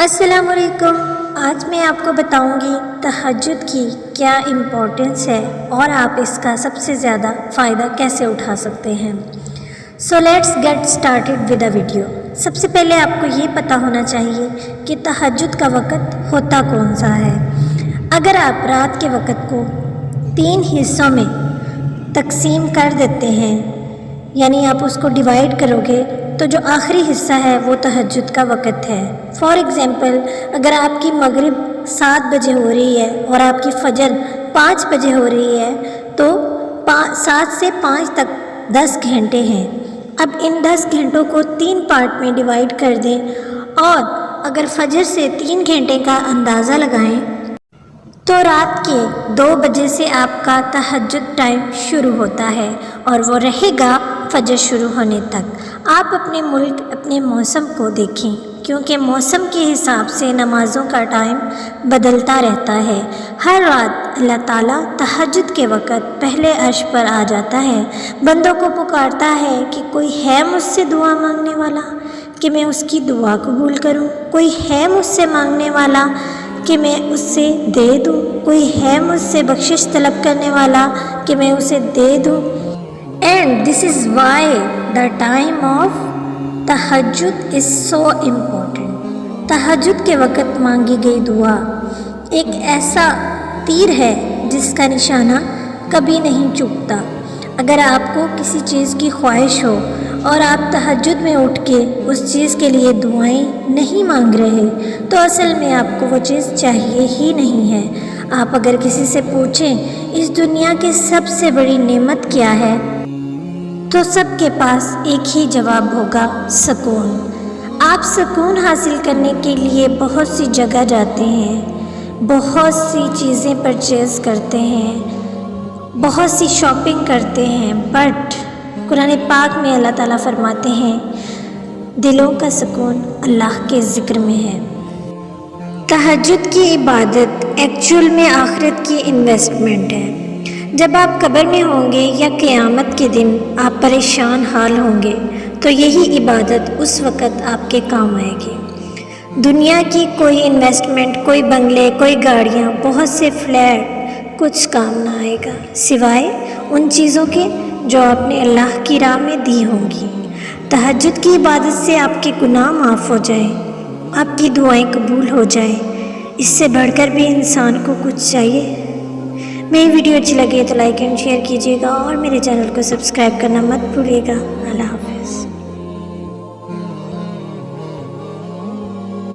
السلام علیکم۔ آج میں آپ کو بتاؤں گی تہجد کی کیا امپورٹنس ہے اور آپ اس کا سب سے زیادہ فائدہ کیسے اٹھا سکتے ہیں۔ So let's get started with a video. سب سے پہلے آپ کو یہ پتہ ہونا چاہیے کہ تہجد کا وقت ہوتا کون سا ہے۔ اگر آپ رات کے وقت کو 3 حصوں میں تقسیم کر دیتے ہیں، یعنی آپ اس کو ڈیوائڈ کرو گے، تو جو آخری حصہ ہے وہ تہجد کا وقت ہے۔ فار ایگزامپل، اگر آپ کی مغرب 7 بجے ہو رہی ہے اور آپ کی فجر 5 بجے ہو رہی ہے تو 7 سے 5 تک 10 گھنٹے ہیں۔ اب ان 10 گھنٹوں کو 3 پارٹ میں ڈیوائڈ کر دیں اور اگر فجر سے 3 گھنٹے کا اندازہ لگائیں تو رات کے 2 بجے سے آپ کا تہجد ٹائم شروع ہوتا ہے اور وہ رہے گا فجر شروع ہونے تک۔ آپ اپنے ملک، اپنے موسم کو دیکھیں، کیونکہ موسم کے حساب سے نمازوں کا ٹائم بدلتا رہتا ہے۔ ہر رات اللہ تعالیٰ تہجد کے وقت پہلے عرش پر آ جاتا ہے، بندوں کو پکارتا ہے کہ کوئی ہے مجھ سے دعا مانگنے والا کہ میں اس کی دعا قبول کروں، کوئی ہے مجھ سے مانگنے والا کہ میں اس سے دے دوں، کوئی ہے مجھ سے بخشش طلب کرنے والا کہ میں اسے دے دوں۔ And this is why the time of تہجد از سو امپورٹنٹ۔ تہجد کے وقت مانگی گئی دعا ایک ایسا تیر ہے جس کا نشانہ کبھی نہیں چکتا۔ اگر آپ کو کسی چیز کی خواہش ہو اور آپ تہجد میں اٹھ کے اس چیز کے لیے دعائیں نہیں مانگ رہے تو اصل میں آپ کو وہ چیز چاہیے ہی نہیں ہے۔ آپ اگر کسی سے پوچھیں اس دنیا کی سب سے بڑی نعمت کیا ہے تو سب کے پاس ایک ہی جواب ہوگا، سکون۔ آپ سکون حاصل کرنے کے لیے بہت سی جگہ جاتے ہیں، بہت سی چیزیں پرچیز کرتے ہیں، بہت سی شاپنگ کرتے ہیں، بٹ قرآن پاک میں اللہ تعالیٰ فرماتے ہیں دلوں کا سکون اللہ کے ذکر میں ہے۔ تہجد کی عبادت ایکچول میں آخرت کی انویسٹمنٹ ہے۔ جب آپ قبر میں ہوں گے یا قیامت کے دن آپ پریشان حال ہوں گے تو یہی عبادت اس وقت آپ کے کام آئے گی۔ دنیا کی کوئی انویسٹمنٹ، کوئی بنگلے، کوئی گاڑیاں، بہت سے فلیٹ کچھ کام نہ آئے گا سوائے ان چیزوں کے جو آپ نے اللہ کی راہ میں دی ہوں گی۔ تہجد کی عبادت سے آپ کے گناہ معاف ہو جائیں، آپ کی دعائیں قبول ہو جائیں، اس سے بڑھ کر بھی انسان کو کچھ چاہیے۔ میری ویڈیو اچھی لگے تو لائک اینڈ شیئر کیجیے گا اور میرے چینل کو سبسکرائب کرنا مت بھولیے گا۔ اللہ حافظ۔